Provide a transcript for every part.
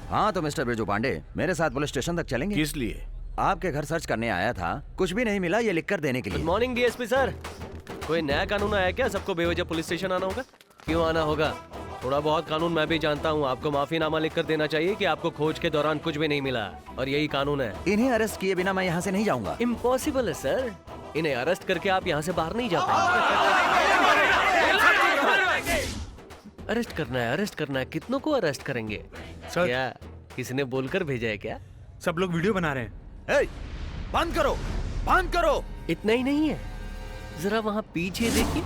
हाँ तो मिस्टर बिरजू पांडे, मेरे साथ पुलिस स्टेशन तक चलेंगे? किस लिए? आपके घर सर्च करने आया था, कुछ भी नहीं मिला ये लिख कर देने के लिए। Good morning DSP sir. कोई नया कानून आया क्या? सबको बेवजह पुलिस स्टेशन आना होगा? क्यों आना होगा? थोड़ा बहुत कानून मैं भी जानता हूँ। आपको माफीनामा लिख कर देना चाहिए कि आपको खोज के दौरान कुछ भी नहीं मिला, और यही कानून है। इन्हें अरेस्ट किए बिना मैं यहाँ से नहीं जाऊंगा। इम्पॉसिबल है सर, इन्हें अरेस्ट करके आप यहाँ से बाहर नहीं जा पाएंगे। अरेस्ट करना है, कितनों को अरेस्ट करेंगे? सर। क्या किसी ने बोलकर भेजा है क्या? सब लोग वीडियो बना रहे हैं। बंद करो, बंद करो। इतना ही नहीं है, जरा वहाँ पीछे देखिए।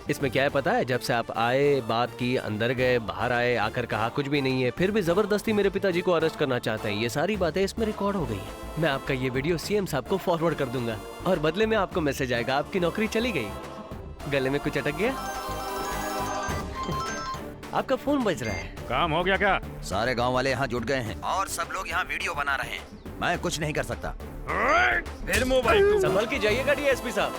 इसमें क्या है पता है? जब से आप आए, बात की, अंदर गए, बाहर आए, आकर कहा कुछ भी नहीं है, फिर भी जबरदस्ती मेरे पिताजी को अरेस्ट करना चाहते हैं। ये सारी बातें इसमें रिकॉर्ड हो गई है। मैं आपका ये वीडियो सीएम साहब को फॉरवर्ड कर दूंगा, और बदले में आपको मैसेज आएगा आपकी नौकरी चली गई। गले में कुछ अटक गया? आपका फोन बज रहा है। काम हो गया क्या? सारे गांव वाले यहाँ जुट गए हैं और सब लोग यहाँ वीडियो बना रहे हैं। मैं कुछ नहीं कर सकता। फिर मोबाइल संभल के जाइएगा डीएसपी साहब।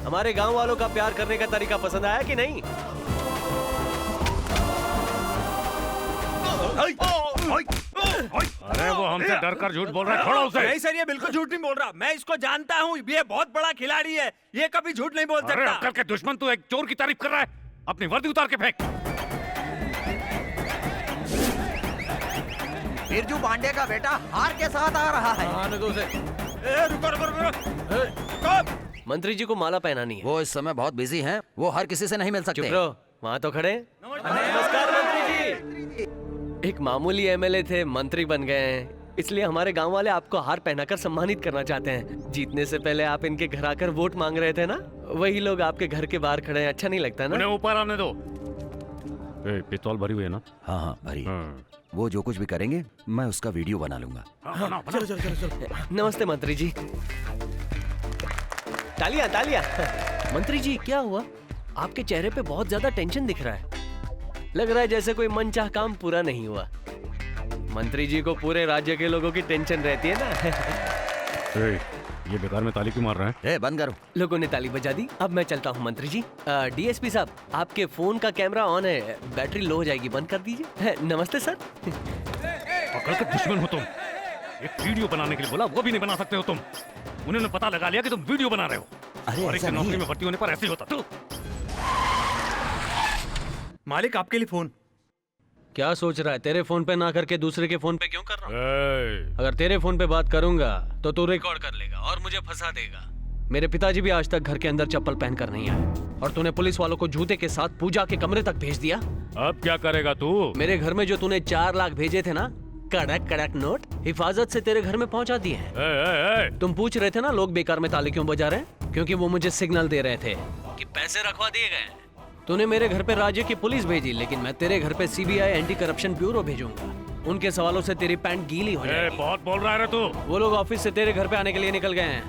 हमारे गांव वालों का प्यार करने का तरीका पसंद आया कि नहीं? अरे वो हमसे डर कर झूठ बोल रहा है, छोड़ो उसे। नहीं सर, ये बिल्कुल झूठ नहीं बोल रहा। मैं इसको जानता हूँ, ये बहुत बड़ा खिलाड़ी है, ये कभी झूठ नहीं बोल अरे सकता। अक्कल के दुश्मन, तू एक चोर की तारीफ कर रहा है? अपनी वर्दी उतार के फेंक। बिरजू पांडे का बेटा हार के साथ आ रहा है। रुको। मंत्री जी को माला पहनानी है। वो इस समय बहुत बिजी हैं, वो हर किसी से नहीं मिल चुप सकते। रहो, वहाँ तो खड़े। नमस्कार मंत्री जी। एक मामूली एमएलए थे, मंत्री बन गए हैं, इसलिए हमारे गांव वाले आपको हार पहनाकर सम्मानित करना चाहते हैं। जीतने से पहले आप इनके घर आकर वोट मांग रहे थे ना, वही लोग आपके घर के बाहर खड़े हैं। अच्छा नहीं लगता ना? उन्हें ऊपर आने दो। पिस्तौल भरी हुई है ना? हाँ हाँ भरी। वो जो कुछ भी करेंगे मैं उसका वीडियो बना लूंगा। चलो। नमस्ते मंत्री जी। तालियां तालियां। मंत्री जी क्या हुआ? आपके चेहरे पे बहुत ज्यादा टेंशन दिख रहा है। लग रहा है जैसे कोई मनचाह काम पूरा नहीं हुआ। मंत्री जी को पूरे राज्य के लोगों की टेंशन रहती है ना। ये बेकार में ताली क्यों मार रहा है? बंद करो। लोगों ने ताली बजा दी, अब मैं चलता हूँ मंत्री जी। डीएसपी साहब, आपके फोन का कैमरा ऑन है, बैटरी लो हो जाएगी, बंद कर दीजिए। नमस्ते सर। अकल के दुश्मन हो तुम। एक वीडियो बनाने के लिए बोला, वो भी नहीं बना सकते हो तुम। उन्होंने पता लगा लिया कि तुम वीडियो बना रहे हो। अरे और ऐसा एक नौकरी नहीं में भर्ती होने पर ऐसे ही होता। तू मालिक आपके लिए फोन। क्या सोच रहा है? तेरे फोन पे ना करके दूसरे के फोन पे क्यों कर रहा हूँ? अगर तेरे फोन पे बात करूंगा तो तू रिकॉर्ड कर लेगा और मुझे फंसा देगा। मेरे पिताजी भी आज तक घर के अंदर चप्पल पहनकर नहीं आए, और तूने पुलिस वालों को जूते के साथ पूजा के कमरे तक भेज दिया। अब क्या करेगा तू? मेरे घर में जो तूने 4 लाख भेजे थे ना, कड़क कड़क नोट हिफाजत से तेरे घर में पहुंचा दिए हैं। तुम पूछ रहे थे ना लोग बेकार में ताली क्यों बजा रहे हैं? क्योंकि वो मुझे सिग्नल दे रहे थे कि पैसे रखवा दिए गए। तूने मेरे घर पे राज्य की पुलिस भेजी, लेकिन मैं तेरे घर पे सीबीआई एंटी करप्शन ब्यूरो भेजूंगा। उनके सवालों से तेरी पैंट गीली हो जाएगी। बहुत बोल रहा है तू। वो लोग ऑफिस से तेरे घर पे आने के लिए निकल गए हैं।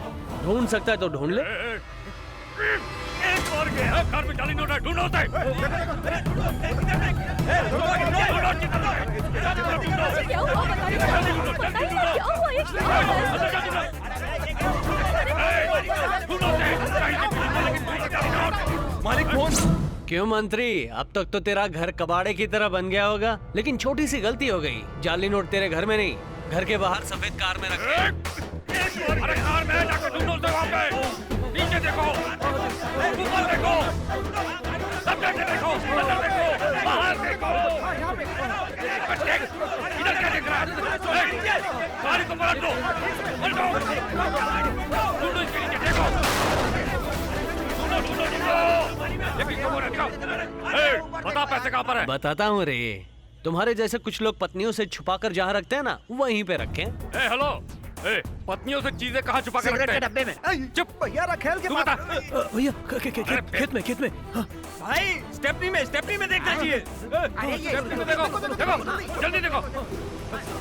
ढूंढ सकता है तो ढूंढ ले। एक और गया, घर में जाली नोट है, ढूंढो उसे। क्या हुआ? बताइए क्या हुआ? ये मालिक फोन। क्यों मंत्री, अब तक तो तेरा घर कबाड़े की तरह बन गया होगा, लेकिन छोटी सी गलती हो गई। जाली नोट तेरे घर में नहीं, घर के बाहर सफेद कार में रखे। अरे कार में जाकर ढूंढो उसे वहाँ पे। नीचे देखो, ऊपर देखो, सब जगह देखो, अंदर देखो, बाहर देखो। इधर क्या देख रहा है? गाड़ी को पलट दो, पलटो। ढूंढो इसके नीचे, देखो। बता पैसे कहाँ पर है? बताता हूँ रे। तुम्हारे जैसे कुछ लोग पत्नियों से छुपा कर जहाँ रखते हैं ना, वहीं पे रखें। हेलो, पत्नियों से चीजें कहाँ छुपा कर रखते हैं? डब्बे में। चुप भैया, रखेल के तू पास। बता। भैया खेत में। हाँ। भाई स्टेपनी में देखना चाहिए। देखो, देखो, जल्दी देखो। भागो।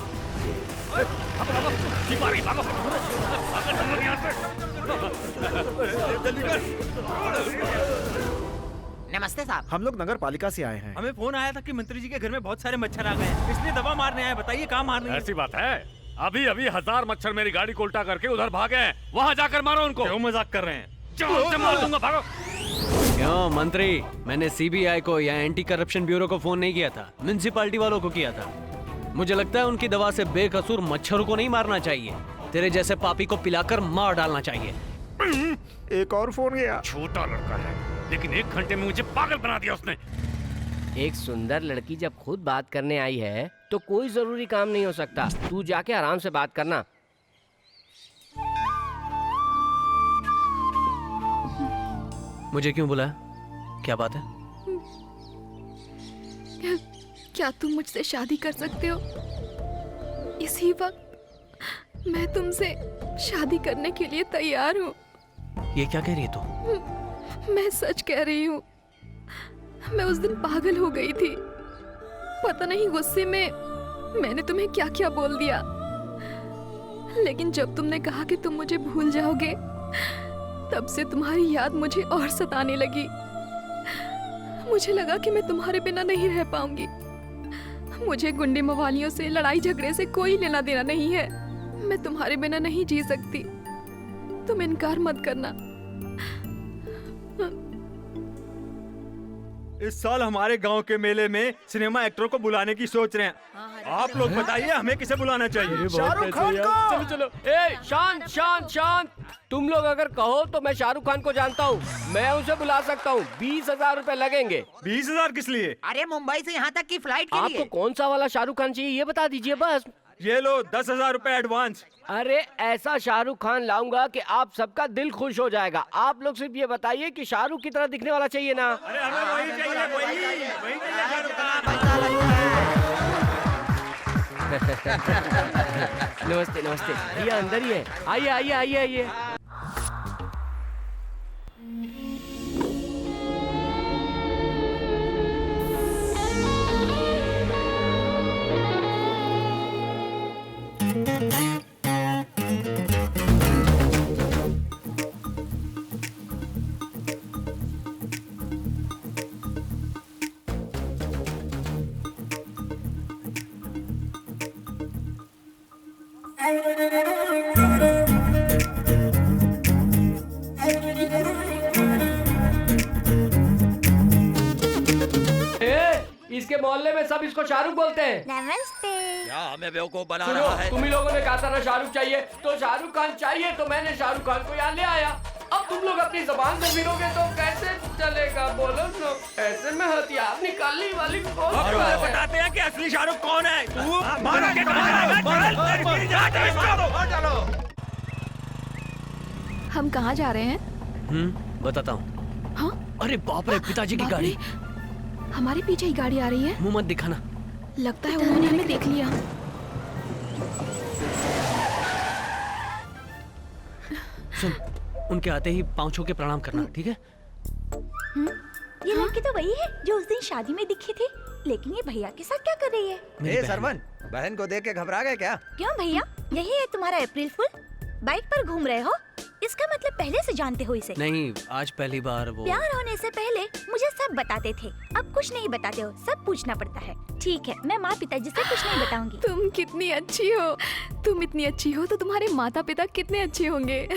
नमस्ते साहब। हम लोग नगर पालिका से आए हैं। हमें फोन आया था कि मंत्री जी के घर में बहुत सारे मच्छर आ गए हैं, इसलिए दवा मारने आए। बताइए कहाँ मारनी है? ऐसी बात है, अभी 1000 मच्छर मेरी गाड़ी को उल्टा करके उधर भागे हैं। वहाँ जाकर मारो उनको। क्यों मजाक कर रहे हैं? जान मार दूंगा, भागो। क्यों मंत्री, मैंने सीबीआई को या एंटी करप्शन ब्यूरो को फोन नहीं किया था, म्युनिसिपैलिटी वालों को किया था। मुझे लगता है उनकी दवा से बेकसूर मच्छरों को नहीं मारना चाहिए, तेरे जैसे पापी को पिलाकर मार डालना चाहिए। एक और फोन गया। छोटा लड़का है, लेकिन 1 घंटे में मुझे पागल बना दिया उसने। एक सुंदर लड़की जब खुद बात करने आई है तो कोई जरूरी काम नहीं हो सकता। तू जाके आराम से बात करना। मुझे क्यों बुलाया? क्या बात है? क्या तुम मुझसे शादी कर सकते हो? इसी वक्त मैं तुमसे शादी करने के लिए तैयार हूँ। ये क्या कह रही है तू? मैं सच कह रही हूँ। मैं उस दिन पागल हो गई थी। पता नहीं गुस्से में मैंने तुम्हें क्या क्या बोल दिया, लेकिन जब तुमने कहा कि तुम मुझे भूल जाओगे, तब से तुम्हारी याद मुझे और सताने लगी। मुझे लगा कि मैं तुम्हारे बिना नहीं रह पाऊंगी। मुझे गुंडे मवालियों से, लड़ाई झगड़े से कोई लेना देना नहीं है। मैं तुम्हारे बिना नहीं जी सकती। तुम इनकार मत करना। इस साल हमारे गांव के मेले में सिनेमा एक्टरों को बुलाने की सोच रहे हैं। आप लोग बताइए हमें किसे बुलाना चाहिए? शाहरुख खान को। चलो चलो। ए शांत शांत शांत। तुम लोग अगर कहो तो मैं शाहरुख खान को जानता हूँ, मैं उसे बुला सकता हूँ। 20,000 रुपए लगेंगे। 20,000 किस लिए? अरे मुंबई से यहाँ तक की फ्लाइट के लिए। आपको कौन सा वाला शाहरुख खान चाहिए ये बता दीजिए बस। ये लो 10,000 रुपए एडवांस। अरे ऐसा शाहरुख खान लाऊंगा कि आप सबका दिल खुश हो जाएगा। आप लोग सिर्फ ये बताइए कि शाहरुख की तरह दिखने वाला चाहिए ना। अरे हमें वही चाहिए, वही चाहिए शाहरुख खान। नमस्ते नमस्ते भैया, अंदर ही है। आइए आइए आइए आइए। इसके मोहल्ले में सब इसको शाहरुख बोलते हैं। नमस्ते। क्या हमें बेवकूफ बना सुनो, रहा है? तुम ही लोगों ने कहा था ना शाहरुख चाहिए, तो शाहरुख खान चाहिए तो मैंने शाहरुख खान को यहाँ ले आया। अब तुम लोग अपनी जबान से फिरोगे तो कैसे चलेगा? बोलो ना। ऐसे में हथियार निकालने वाली कौन है? बताते हैं कि असली शाहरुख कौन है। तू हम कहाँ जा रहे हैं? बताता हूँ। हाँ? अरे बाप रे, पिताजी की बाप गाड़ी। रे, हमारे पीछे ही गाड़ी आ रही है। मुंह मत दिखाना। लगता है उन्होंने हमें देख लिया। सुन, उनके आते ही पाँव छू के प्रणाम करना, ठीक है? ये लड़की तो वही है जो उस दिन शादी में दिखी थी, लेकिन ये भैया के साथ क्या कर रही है? मेरी ए बहन। सरवन, बहन को देख के घबरा गए क्या? क्यों भैया, यही है तुम्हारा अप्रैल फूल? बाइक पर घूम रहे हो? इसका मतलब पहले से जानते हो इसे? नहीं, आज पहली बार वो। प्यार होने से पहले मुझे सब बताते थे, अब कुछ नहीं बताते हो, सब पूछना पड़ता है। ठीक है, मैं माँ पिताजी से कुछ नहीं बताऊंगी। तुम कितनी अच्छी हो। तुम इतनी अच्छी हो तो तुम्हारे माता पिता कितने अच्छे होंगे।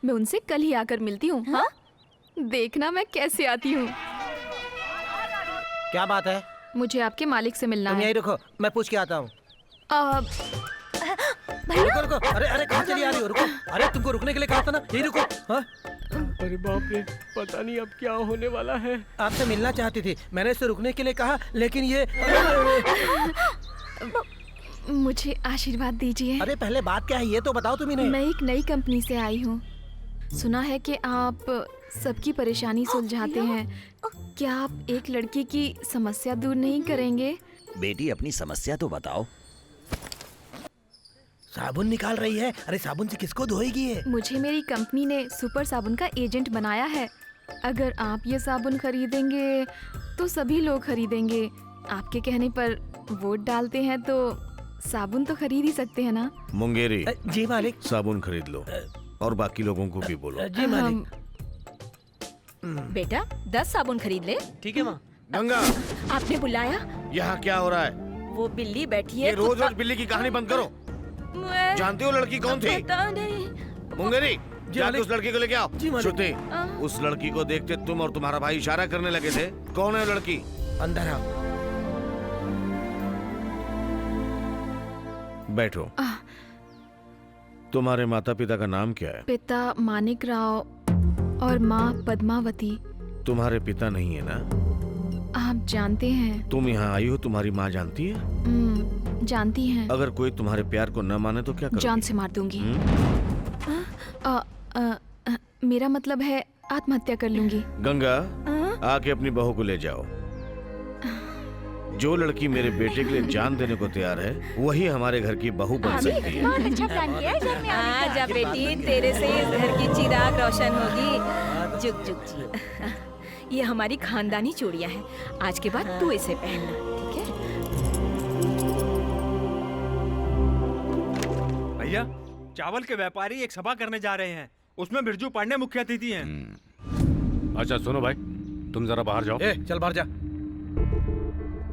मैं उनसे कल ही आकर मिलती हूँ। हाँ, देखना मैं कैसे आती हूँ। क्या बात है? मुझे आपके मालिक से मिलना तुम है। यही रुको, मैं पूछ के आता हूँ। भैया रुको रुको। अरे अरे कहाँ चली आ रही हो? रुको। अरे तुमको रुकने के लिए कहा था ना, यही रुको। हाँ? अरे बाप रे, पता नहीं अब क्या होने वाला है। आपसे मिलना चाहती थी, मैंने इसे रुकने के लिए कहा, लेकिन ये मुझे आशीर्वाद दीजिए। अरे पहले बात क्या है ये तो बताओ तुम ही नहीं। मैं एक नई कंपनी से आई हूँ। सुना है कि आप सबकी परेशानी सुलझाते हैं। क्या आप एक लड़की की समस्या दूर नहीं करेंगे? बेटी अपनी समस्या तो बताओ। साबुन निकाल रही है। अरे साबुन से किसको धोएगी ये? मुझे मेरी कंपनी ने सुपर साबुन का एजेंट बनाया है। अगर आप ये साबुन खरीदेंगे तो सभी लोग खरीदेंगे। आपके कहने पर वोट डालते हैं तो साबुन तो खरीद ही सकते हैं ना? मुंगेरी, जी मालिक। साबुन खरीद लो और बाकी लोगों को भी बोलो। जी मालिक। बेटा 10 साबुन खरीद ले। ठीक है माँ। गंगा, आपने बुलाया? यहाँ क्या हो रहा है? वो बिल्ली बैठी ये है। रोज रोज बिल्ली की कहानी बंद करो। जानते हो लड़की कौन थी? पता नहीं। मुंगेरी, जाके मालिक। उस लड़की को लेके आओ। जी मालिक। श्रुति, उस लड़की को देखते तुम और तुम्हारा भाई इशारा करने लगे थे। कौन है वो लड़की? अंदर आओ। बैठो। तुम्हारे माता पिता का नाम क्या है? पिता मानिक राव और माँ पद्मावती। तुम्हारे पिता नहीं है ना? आप जानते हैं। तुम यहाँ आई हो, तुम्हारी माँ जानती है? जानती हैं। अगर कोई तुम्हारे प्यार को न माने तो क्या करोगी? जान से मार दूंगी। मेरा मतलब है आत्महत्या कर लूंगी। गंगा, आके अपनी बहू को ले जाओ। जो लड़की मेरे बेटे के लिए जान देने को तैयार है वही हमारे घर की बहू बन सकती है। बहुत अच्छा प्लान किया है घर में आने का। आजा बेटी, तेरे से इस घर की चिराग रोशन होगी। जुग जुग जी। ये हमारी खानदानी चूड़ियां हैं। आज के बाद तू इसे पहनना, ठीक है? भैया, चावल के व्यापारी एक सभा करने जा रहे हैं। उसमें बिरजू पांडे मुख्य अतिथि हैं। अच्छा सुनो भाई, तुम जरा बाहर जाओ। चल बाहर जा।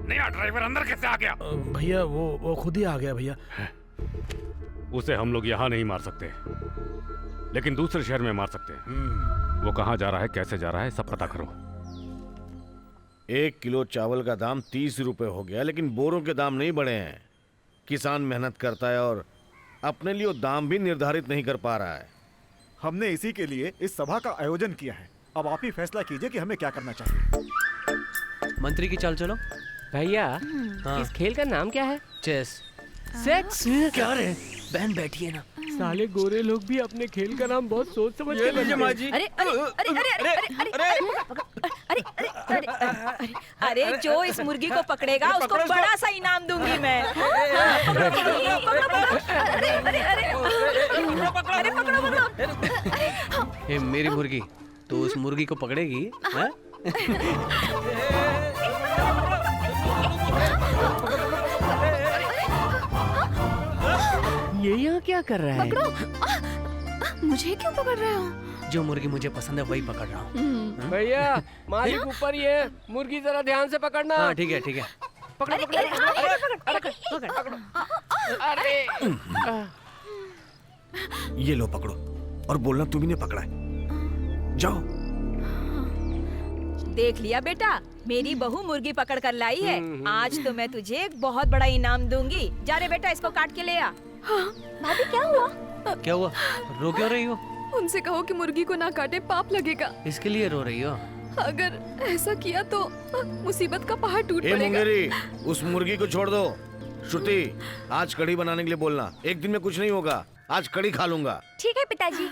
नया ड्राइवर अंदर कैसे आ गया? भैया वो खुद ही आ गया भैया। उसे हम लोग यहाँ नहीं मार सकते, लेकिन दूसरे शहर में मार सकते हैं। वो कहाँ जा रहा है, कैसे जा रहा है, सब पता करो। 1 किलो चावल का दाम 30 रुपए हो गया, लेकिन बोरों के दाम नहीं बढ़े हैं। किसान मेहनत करता है और अपने लिए दाम भी निर्धारित नहीं कर पा रहा है। हमने इसी के लिए इस सभा का आयोजन किया है। अब आप ही फैसला कीजिए कि हमें क्या करना चाहिए। मंत्री की चाल चलो। भैया, इस खेल का नाम क्या है? चेस। सेक्स? क्या रे? बहन बैठी है ना। साले गोरे लोग भी अपने खेल का नाम बहुत सोच समझ के लीजिए माँ जी। अरे अरे अरे अरे अरे अरे अरे अरे जो इस मुर्गी को पकड़ेगा उसको बड़ा सा इनाम दूंगी मैं। अरे पकड़ो पकड़ो। हे मेरी मुर्गी, तो उस मुर्गी को पकड़ेगी? हाँ? ये यहाँ क्या कर रहा है? मुझे क्यों पकड़ रहे हो? जो मुर्गी मुझे पसंद है वही पकड़ रहा हूँ। भैया, मालिक ऊपर ही है, मुर्गी जरा ध्यान से पकड़ना। हाँ ठीक है ठीक है। पकड़ो पकड़ो पकड़ो। अरे ये लो पकड़ो, और बोलना तुम ही ने पकड़ा है। जाओ। देख लिया बेटा, मेरी बहू मुर्गी पकड़ कर लाई है। आज तो मैं तुझे एक बहुत बड़ा इनाम दूंगी। जा रे बेटा, इसको काट के ले आ। भाभी क्या हुआ? क्या हुआ? रो क्यों रही हो? उनसे कहो कि मुर्गी को ना काटे, पाप लगेगा। इसके लिए रो रही हो? अगर ऐसा किया तो मुसीबत का पहाड़ टूट पड़ेगा। मुंगेरी, उस मुर्गी को छोड़ दो। श्रुति, आज कढ़ी बनाने के लिए बोलना। एक दिन में कुछ नहीं होगा, आज कढ़ी खा लूंगा। ठीक है पिताजी।